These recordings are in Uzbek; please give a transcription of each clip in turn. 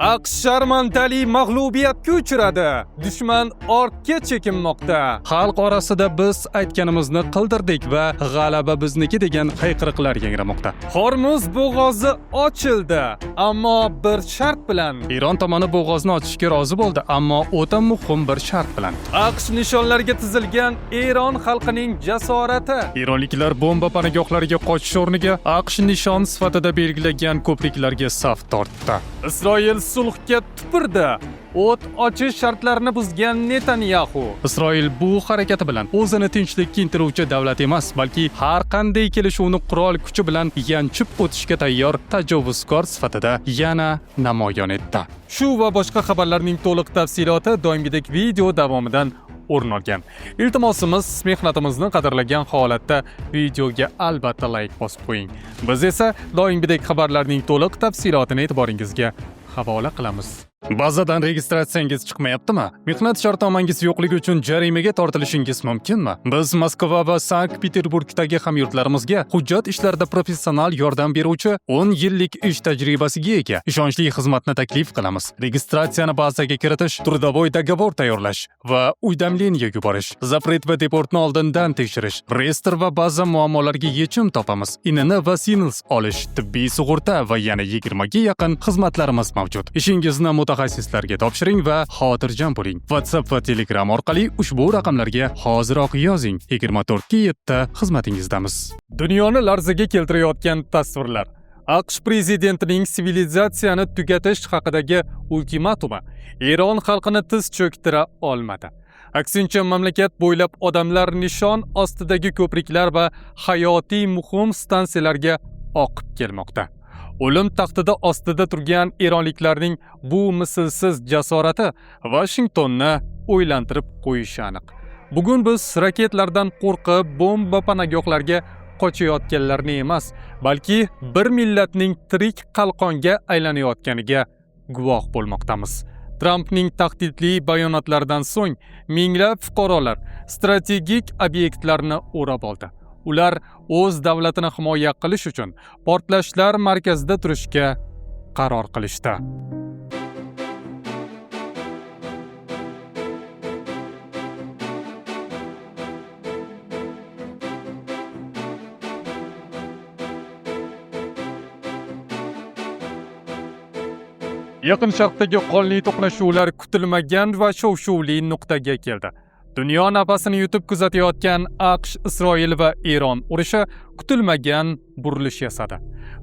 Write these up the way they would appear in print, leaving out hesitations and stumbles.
AQSh sharmandali mag'lubiyatga uchradi. Dushman ortga chekinmoqda. Xalq orasida biz aytganimizni qildirdik va g'alaba bizniki degan hayqiriqlar yangramoqda. Hormuz bo'g'ozi ochildi, ammo bir shart bilan. Eron tomoni bo'g'ozni ochishga rozi bo'ldi, ammo o'ta muhim bir shart bilan. AQSh nishonlariga tizilgan Eron xalqining jasorati. Eronliklar bomba panagohlariga qochish o'rniga AQSh nishon sifatida belgilagan ko'priklarga saf tortdi. Isroil sulhga tupurdi. O't ochish shartlarini buzgan Netanyahu. Isroil bu harakati bilan o'zini tinchlikka intiluvchi davlat emas, balki har qanday kelishuvni qurol kuchi bilan yanchib o'tishga tayyor tajovuzkor sifatida yana namoyon etdi. Shu va boshqa xabarlarning to'liq tafsiloti doimgidek video davomidan o'rin olgan. Iltimosimiz, mehnatimizni qadrlagan holatda videoga albatta like bosib qo'ying. Biz esa doimgidek xabarlarning to'liq tafsilotini e'tiboringizga havola qilamiz. Bazadan registratsiyangiz chiqmayaptimi? Mehnat shartnomangiz yo'qligi uchun jarimaga tortilishingiz mumkinmi? Biz Moskva va Sankt-Peterburgdagi hamyurtlarimizga hujjat ishlarida professional yordam beruvchi 10 yillik ish tajribasiga ega ishonchli xizmatni taklif qilamiz. Registratsiyani bazaga kiritish, trudavoy dogovor tayyorlash va uydamleniya yuborish, zapret va deportni oldindan tekshirish, reyestr va ba'zi muammolarga yechim topamiz. INN va SINLS olish, tibbiy sug'urta va yana 20 ga yaqin xizmatlarimiz mavjud. Ishingizni mutaxassislarga topshiring va xotirjam bo'ling. WhatsApp va Telegram orqali ushbu raqamlarga hoziroq yozing. 24/7 xizmatingizdamiz. Dunyoni larzaga keltirayotgan tasvirlar. AQSh prezidentining sivilizatsiyani tugatish haqidagi ultimatumi Eron xalqini tiz cho'ktira olmadi. Aksincha, mamlakat bo'ylab odamlar nishon ostidagi ko'priklar va hayotiy muhim stansiyalarga oqib kelmoqda. O'lim taxtida ostida turgan eronliklarning bu mislsiz jasorati Washingtonni o'ylantirib qo'yishi aniq. Bugun biz raketlardan qo'rqib, bomba panagohlarga qochayotganlarni emas, balki bir millatning tirik qalqonga aylanayotganiga guvoh bo'lmoqdamiz. Trampning tahdidli bayonotlaridan so'ng minglab fuqarolar strategik obyektlarni o'rab oldi. Ular o'z davlatini himoya qilish uchun portlashlar markazida turishga qaror qilishdi. Yaqin Sharqdagi qonli to'qnashuvlar kutilmagan va shov-shuvli nuqtaga keldi. Dunyo nafasini yutib kuzatayotgan AQSh, Isroil va Eron urushi kutilmagan burilish yasadi.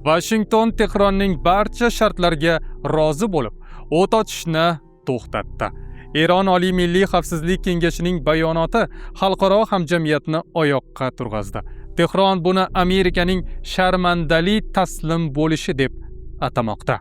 Washington Tehronning barcha shartlariga rozi bo'lib, o't ochishni to'xtatdi. Eron Oliy Milliy xavfsizlik kengashining bayonoti xalqaro hamjamiyatni oyoqqa turg'azdi. Tehron buni Amerikaning sharmandali taslim bo'lishi deb atamoqda.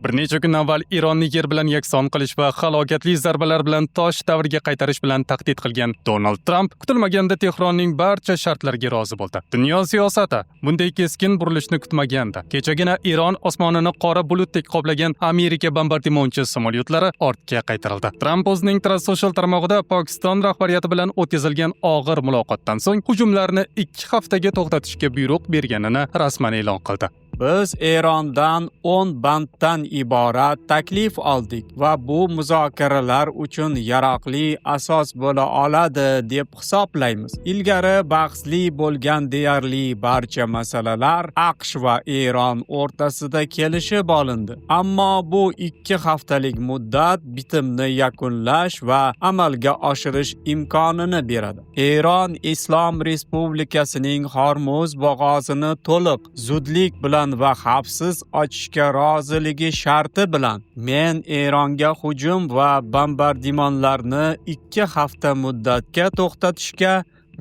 Bir necha kun avval Eronni yer bilan yakson qilish va halokatli zarbalar bilan tosh davriga qaytarish bilan tahdid qilgan Donald Trump kutilmaganda Tehronning barcha shartlariga rozi bo'ldi. Dunyo siyosati bunday keskin burilishni kutmagandi. Kechagina Eron osmonini qora bulutdek qoplagan Amerika bombardimonchi samolyotlari ortga qaytarildi. Trump o'zining Truth Social tarmog'ida Pokiston rahbariyati bilan o'tkazilgan og'ir muloqotdan so'ng hujumlarni 2 haftaga to'xtatishga buyruq berganini rasman e'lon qildi. Biz Erondan 10 banddan iborat taklif oldik va bu muzokaralar uchun yaroqli asos bo'la oladi deb hisoblaymiz. Ilgari bahsli bo'lgan deyarli barcha masalalar AQSh va Eron o'rtasida kelishib olindi. Ammo bu 2 haftalik muddat bitimni yakunlash va amalga oshirish imkonini beradi. Eron Islom Respublikasining Hormuz bo'g'ozini to'liq zudlik bilan va xavfsiz ochishga roziligi sharti bilan men Eronga hujum va bombardimonlarni 2 hafta muddatga to'xtatishga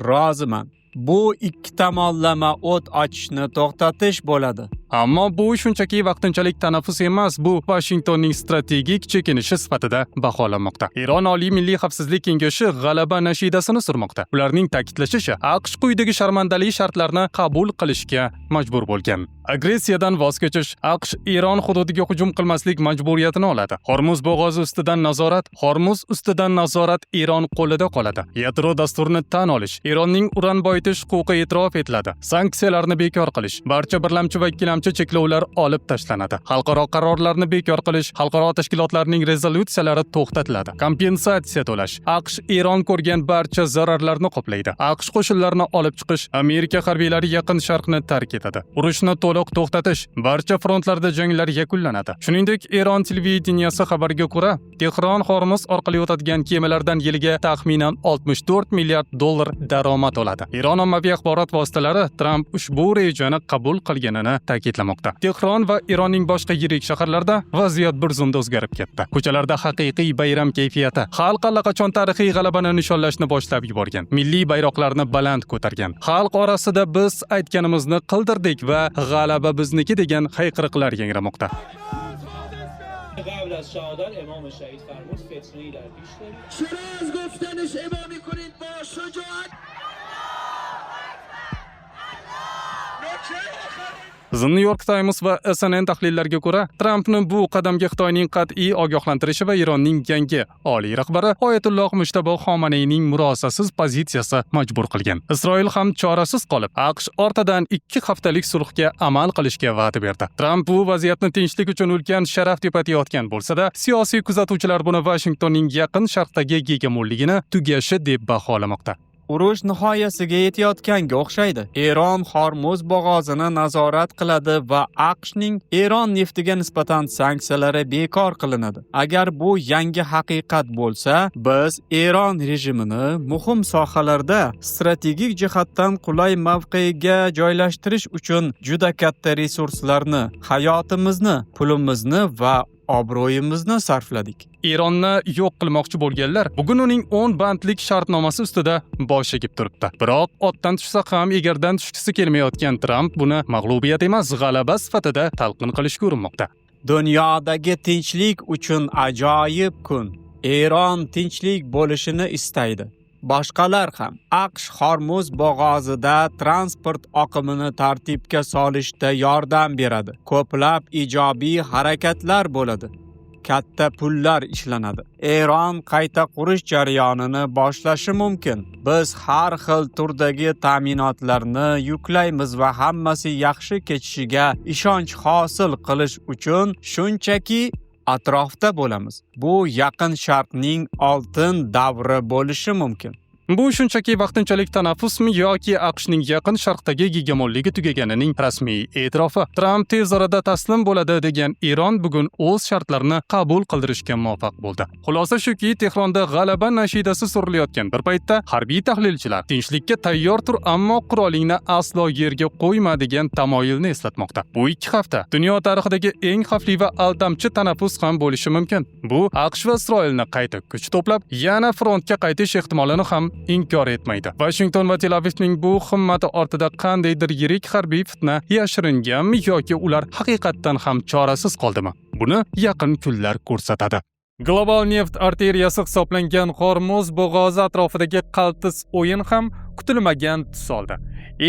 roziman. Bu 2 tomonlama o't ochishni to'xtatish bo'ladi. Ammo bu shunchaki vaqtinchalik tanaffus emas, bu Washingtonning strategik chekinishi sifatida baholanmoqda. Eron Oliy Milliy xavfsizlik kengashi g'alaba nashidasini surmoqda. Ularning ta'kidlashicha, AQSh quyidagi sharmandali shartlarni qabul qilishga majbur bo'lgan. Agressiyadan voz kechish, AQSh Eron hududiga hujum qilmaslik majburiyatini oladi. Hormuz bo'g'ozi ustidan nazorat Eron qo'lida qoladi. Yadro dasturini tan olish, Eronning uran boyitish huquqi e'tirof etiladi. Sanksiyalarni bekor qilish, barcha birlamchi va ikkilamchi yordamchi cheklovlar olib tashlanadi. Xalqaro qarorlarni bekor qilish, xalqaro tashkilotlarning rezolyutsiyalari to'xtatiladi. Kompensatsiya to'lash. AQSh Eron ko'rgan barcha zararlarni qoplaydi. AQSh qo'shinlarini olib chiqish, Amerika harbiylari Yaqin Sharqni tark etadi. Urushni to'liq to'xtatish, barcha frontlarda janglar yakunlanadi. Shuningdek, Eron televideniyasi xabariga ko'ra, Tehron Hormuz orqali o'tadigan kemalardan yiliga taxminan 64 milliard dollar daromad oladi. Eron ommaviy axborot vositalari Tramp ushbu rejani qabul qilganini ta'kidlamoqda. Tehron va Eronning boshqa yirik shaharlarida vaziyat bir zumda o'zgarib ketdi. Ko'chalarda haqiqiy bayram kayfiyati. Xalq allaqachon tarixiy g'alabani nishonlashni boshlab yuborgan. Milliy bayroqlarni baland ko'targan. Xalq orasida biz aytganimizni qildirdik va g'alaba bizniki degan hayqiriqlar yangramoqda. قبل از شهادت امام شهید فرمود فتنه‌ای در پیش دارید. چرا از گفتنش امامی کنید با شجاعت؟ The New York Times va CNN tahlillariga ko'ra, Trampning bu qadamga Xitoyning qat'iy ogohlantirishi va Eronning yangi oliy rahbari Oyatulloh Mushtabo Xomanayning murosasiz pozitsiyasi majbur qilgan. Isroil ham chorasiz qolib, AQSh ortadan 2 haftalik sulhga amal qilishga va'da berdi. Tramp bu vaziyatni tinchlik uchun ulkan sharaf deb atayotgan bo'lsa-da, siyosiy kuzatuvchilar buni Vashingtonning Yaqin Sharqdagi hegemonligini tugashi deb baholamoqda. Urush nihoyasiga yetayotganga o'xshaydi. Eron Hormuz bo'g'ozini nazorat qiladi va AQShning Eron neftiga nisbatan sanksiyalari bekor qilinadi. Agar bu yangi haqiqat bo'lsa, biz Eron rejimini muhim sohalarda strategik jihatdan qulay mavqega joylashtirish uchun juda katta resurslarni, hayotimizni, pulimizni va obro'yimizni sarfladik. Eronni yo'q qilmoqchi bo'lganlar bugun uning 10 bandlik shartnomasi ustida bosh egib turibdi. Biroq otdan tushsa ham egardan tushkisi kelmayotgan Tramp buni mag'lubiyat emas, g'alaba sifatida talqin qilishga urinmoqda. Dunyodagi tinchlik uchun ajoyib kun. Eron tinchlik bo'lishini istaydi. Boshqalar ham AQSh Hormuz bo'g'ozida transport oqimini tartibga solishda yordam beradi. Ko'plab ijobiy harakatlar bo'ladi. Katta pullar ishlanadi. Eron qayta qurish jarayonini boshlashi mumkin. Biz har xil turdagi ta'minotlarni yuklaymiz va hammasi yaxshi kechishiga ishonch hosil qilish uchun shunchaki atrofda bo'lamiz. Bu Yaqin Sharqning oltin davri bo'lishi mumkin. Bu shunchaki vaqtinchalik tanaffusmi yoki AQShning Yaqin Sharqdagi hegemonligi tugaganining rasmiy e'tirofi? Tramp tez orada taslim bo'ladi degan Eron bugun o'z shartlarini qabul qildirishga muvaffaq bo'ldi. Xulosa shuki, Tehronda g'alaba nashidasi surilayotgan bir paytda harbiy tahlilchilar tinchlikka tayyor tur, ammo qurolingni aslo yerga qo'yma degan tamoyilni eslatmoqda. Bu 2 hafta dunyo tarixidagi eng xavfli va aldamchi tanaffus ham bo'lishi mumkin. Bu AQSh va Isroilni qayta kuch to'plab, yana frontga qaytish ehtimolini ham inkor etmaydi. Washington va Tel Avivning bu himmati ortida qandaydir yirik harbiy fitna yashiringanmi yoki ular haqiqatdan ham chorasiz qoldimi? Buni yaqin kunlar ko'rsatadi. Global neft arteriyasi hisoblangan Hormuz bo'g'ozi atrofidagi qaltis o'yin ham kutilmagan tus oldi.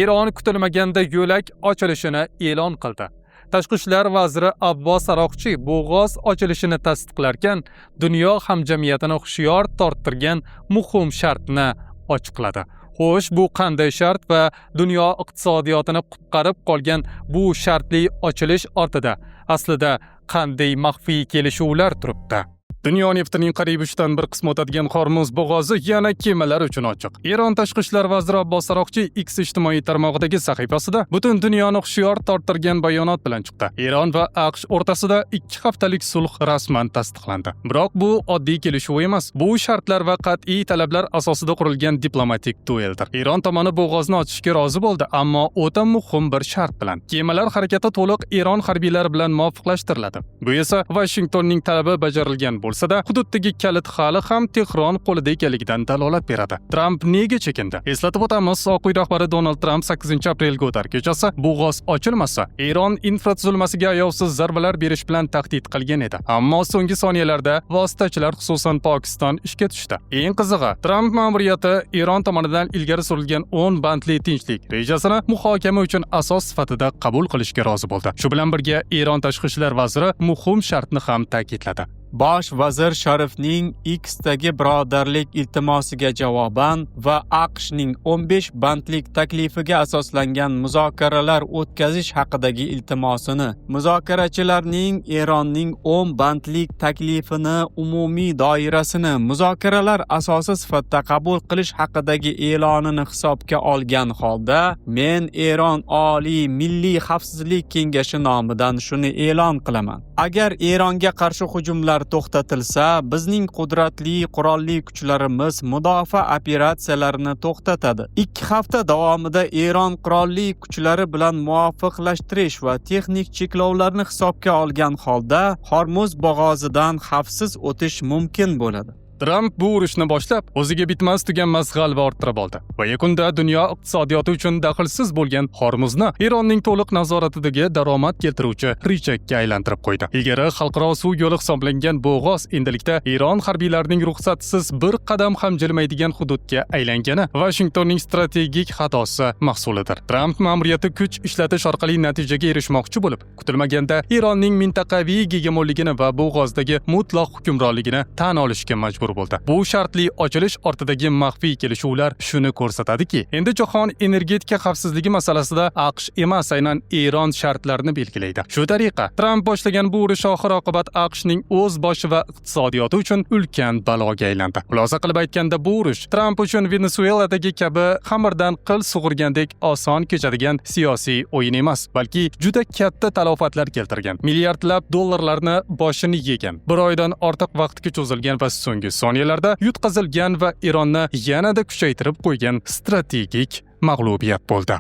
Eron kutilmaganda yo'lak ochilishini e'lon qildi. Tashqi ishlar vaziri Abbos Aroqchi bo'g'oz ochilishini tasdiqlarkan, dunyo hamjamiyatini hushyor torttirgan muhim shartni ochiqladi. Xo'sh, bu qanday shart va dunyo iqtisodiyotini qutqarib qolgan bu shartli ochilish ortida aslida qanday maxfiy kelishuvlar turibdi? Dunyo neftining qariyb 3dan 1 qismi o'tadigan Hormuz bo'g'ozi yana kemalar uchun ochiq. Eron tashqi ishlar vaziri Abbos Aroqchi X ijtimoiy tarmog'idagi sahifasida butun dunyoni hushyor torttirgan bayonot bilan chiqdi. Eron va AQSh o'rtasida 2 haftalik sulh rasman tasdiqlandi. Biroq bu oddiy kelishuv emas. Bu shartlar va qat'iy talablar asosida qurilgan diplomatik dueldir. Eron tomoni bo'g'ozni ochishga rozi bo'ldi, ammo o'ta muhim bir shart bilan. Kemalar harakati to'liq Eron harbiylari bilan muvofiqlashtiriladi. Bu esa Washingtonning talabi bajarilgan bo'lsa-da, hududdagi kalit hali ham Tehron qo'lida ekanligidan dalolat beradi. Tramp nega chekindi? Eslatib o'tamiz, Oq uy rahbari Donald Tramp 8-aprel o'tar kechasi bo'g'oz ochilmasa, Eron infratuzilmasiga ayovsiz zarbalar berish bilan tahdid qilgan edi. Ammo so'nggi soniyalarda vositachilar, xususan Pokiston, ishga tushdi. Eng qizig'i, Tramp ma'muriyati Eron tomonidan ilgari surilgan 10 bandli tinchlik rejasini muhokama uchun asos sifatida qabul qilishga rozi bo'ldi. Shu bilan birga Eron tashqi ishlar vaziri muhim shartni ham ta'kidladi. Bosh vazir Sharifning X'dagi birodarlik iltimosiga javoban va AQShning 15 bandlik taklifiga asoslangan muzokaralar o'tkazish haqidagi iltimosini, muzokarachilarning Eronning 10 bandlik taklifini umumiy doirasini muzokaralar asosi sifatida qabul qilish haqidagi e'lonini hisobga olgan holda, men Eron Oliy Milliy Xavfsizlik kengashi nomidan shuni e'lon qilaman. Agar Eronga qarshi hujumlar to'xtatilsa, bizning qudratli qurolli kuchlarimiz mudofaa operatsiyalarini to'xtatadi. 2 hafta davomida Eron qurolli kuchlari bilan muvofiqlashtirish va texnik cheklovlarni hisobga olgan holda Hormuz bo'g'ozidan xavfsiz o'tish mumkin bo'ladi. Tramp bu urushni boshlab, o'ziga bitmas tuganmas g'alaba orttirib oldi va yakunda dunyo iqtisodiyoti uchun daxlsiz bo'lgan Hormuzni Eronning to'liq nazoratidagi daromad keltiruvchi richakka aylantirib qo'ydi. Ilgari xalqaro suv yo'li hisoblangan bo'g'oz endilikda Eron harbiylarining ruxsatsiz bir qadam ham jilmaydigan hududga aylangani Washingtonning strategik xatosi mahsulidir. Tramp ma'muriyati kuch ishlatish orqali natijaga erishmoqchi bo'lib, kutilmaganda Eronning mintaqaviy gegemonligini va bo'g'ozdagi mutlaq hukmronligini tan olishga majbur bo'ldi. Bu shartli ochilish ortidagi maxfiy kelishuvlar shuni ko'rsatadiki, endi jahon energetika xavfsizligi masalasida AQSh emas, aynan Eron shartlarini belgilaydi. Shu tariqa Tramp boshlagan bu urush oxir-oqibat AQShning o'z boshi va iqtisodiyoti uchun ulkan baloga aylandi. Xulosa qilib aytganda, bu urush Tramp uchun Venesueladagi kabi xamirdan qil sug'urgandek oson kechadigan siyosiy o'yin emas, balki juda katta talofatlar keltirgan, milliardlab dollarlarni boshini yegan, bir oydan ortiq vaqtga cho'zilgan va so'nggi soniyalarda yutqazilgan va Eronni yanada kuchaytirib qo'ygan strategik mag'lubiyat bo'ldi.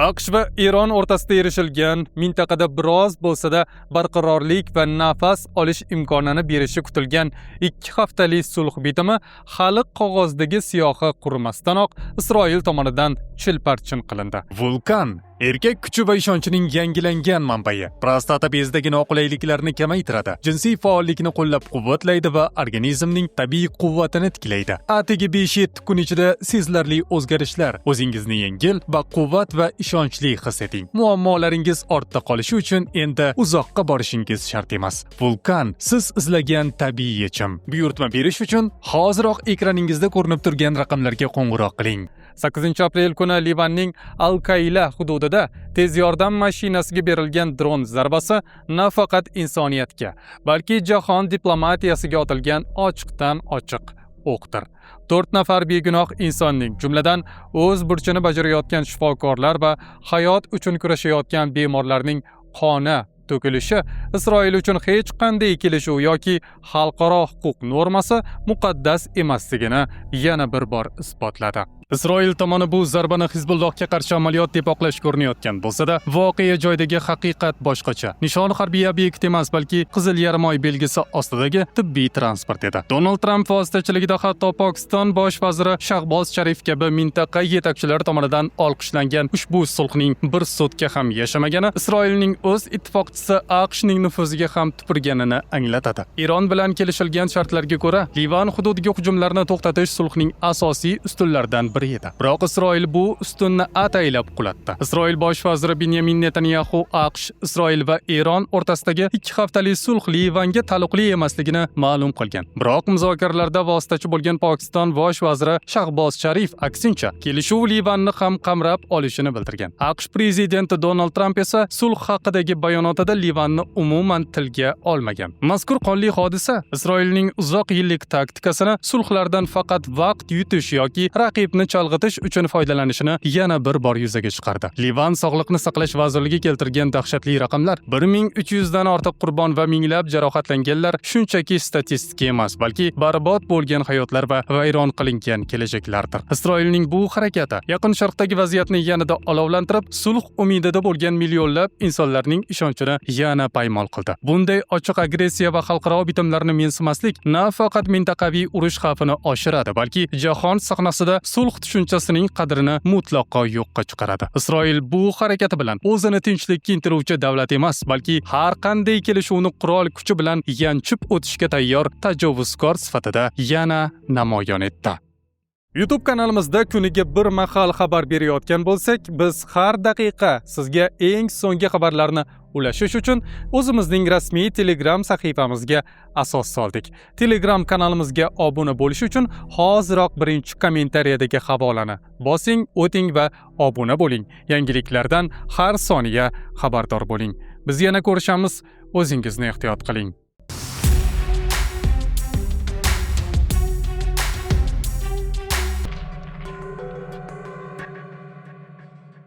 AQSh va Eron o'rtasida erishilgan mintaqada biroz bo'lsa-da barqarorlik va nafas olish imkonini berishi kutilgan 2 haftalik sulh bitimi hali qog'ozdagi siyohi qurimasdanoq Isroil tomonidan chilparchin qilindi. Vulkan erkak kuchi va ishonchining yangilangan manbai, prostata bezidagi noqulayliklarni kamaytiradi, jinsiy faollikni qo'llab-quvvatlaydi va organizmning tabiiy quvvatini tiklaydi. Atigi 5-7 kun ichida sezilarli o'zgarishlar, o'zingizni yengil va quvvat va ishonchli his eting. Muammolaringiz ortda qolishi uchun endi uzoqqa borishingiz shart emas. Vulkan siz izlagan tabiiy yechim. Buyurtma berish uchun hoziroq ekraningizda ko'rinib turgan raqamlarga qo'ng'iroq qiling. 8-aprel kuni Livanning Al-Qaila hududida tez yordam mashinasiga berilgan dron zarbasi nafaqat insoniyatga, balki jahon diplomatiyasiga otilgan ochiqdan ochiq o'qdir. 4 nafar begunoh insonning, jumladan o'z burchini bajarayotgan shifokorlar va hayot uchun kurashayotgan bemorlarning qoni to'kilishi Isroil uchun hech qanday kelishuv yoki xalqaro huquq normasi muqaddas emasligini yana bir bor isbotladi. Isroil tomoni bu zarbani Hizbullohga qarshi amaliyot deb oqlashga urinayotgan bo'lsa-da, voqea joyidagi haqiqat boshqacha. Nishon harbiy obyekt emas, balki Qizil yarim-oy belgisi ostidagi tibbiy transport edi. Donald Tramp vositachiligida hatto Pokiston bosh vaziri Shahboz Sharif kabi mintaqa yetakchilari tomonidan olqishlangan ushbu sulhning bir sutka ham yashamagani Isroilning o'z ittifoqchisi AQShning nufuziga ham tupurganini anglatadi. Eron bilan kelishilgan shartlarga ko'ra, Livan hududiga hujumlarni to'xtatish sulhning asosiy ustunlaridan biri edi. Biroq Isroil bu ustunni ataylab qulatdi. Isroil bosh vaziri Benyamin Netanyahu AQSh, Isroil va Eron o'rtasidagi 2 haftalik sulh Livanga taalluqli emasligini ma'lum qilgan. Biroq muzokaralarda vositachi bo'lgan Pokiston bosh vaziri Shahboz Sharif aksincha kelishuv Livanni ham qamrab olishini bildirgan. AQSh prezidenti Donald Tramp esa sulh haqidagi bayonotida Livanni umuman tilga olmagan. Mazkur qonli hodisa Isroilning uzoq yillik taktikasini sulhlardan faqat vaqt yutish yoki raqibni chalg'itish uchun foydalanishini yana bir bor yuzaga chiqardi. Livan sog'liqni saqlash vazirligi keltirgan dahshatli raqamlar 1300 dan ortiq qurbon va minglab jarohatlanganlar shunchaki statistika emas, balki barbod bo'lgan hayotlar va vayron qilingan kelajaklardir. Isroilning bu harakati Yaqin Sharqdagi vaziyatni yanada olovlantirib, sulh umidida bo'lgan millionlab insonlarning ishonchini yana paymol qildi. Bunday ochiq agressiya va xalqaro bitimlarni mensimaslik nafaqat mintaqaviy urush xavfini oshiradi, balki jahon sahnasida sulh tushunchasining qadrini mutlaqo yo'qqa chiqaradi. Isroil bu harakati bilan o'zini tinchlikka intiluvchi davlat emas, balki har qanday kelishuvni qurol kuchi bilan yanchib o'tishga tayyor tajovuzkor sifatida yana namoyon etdi. YouTube kanalimizda kuniga bir mahal xabar berayotgan bo'lsak, biz har daqiqa sizga eng so'nggi xabarlarni ulashish uchun o'zimizning rasmiy Telegram sahifamizga asos soldik. Telegram kanalimizga obuna bo'lish uchun hoziroq birinchi kommentariyadagi havolani bosing, o'ting va obuna bo'ling. Yangiliklardan har soniya xabardor bo'ling. Biz yana ko'rishamiz. O'zingizni ehtiyot qiling.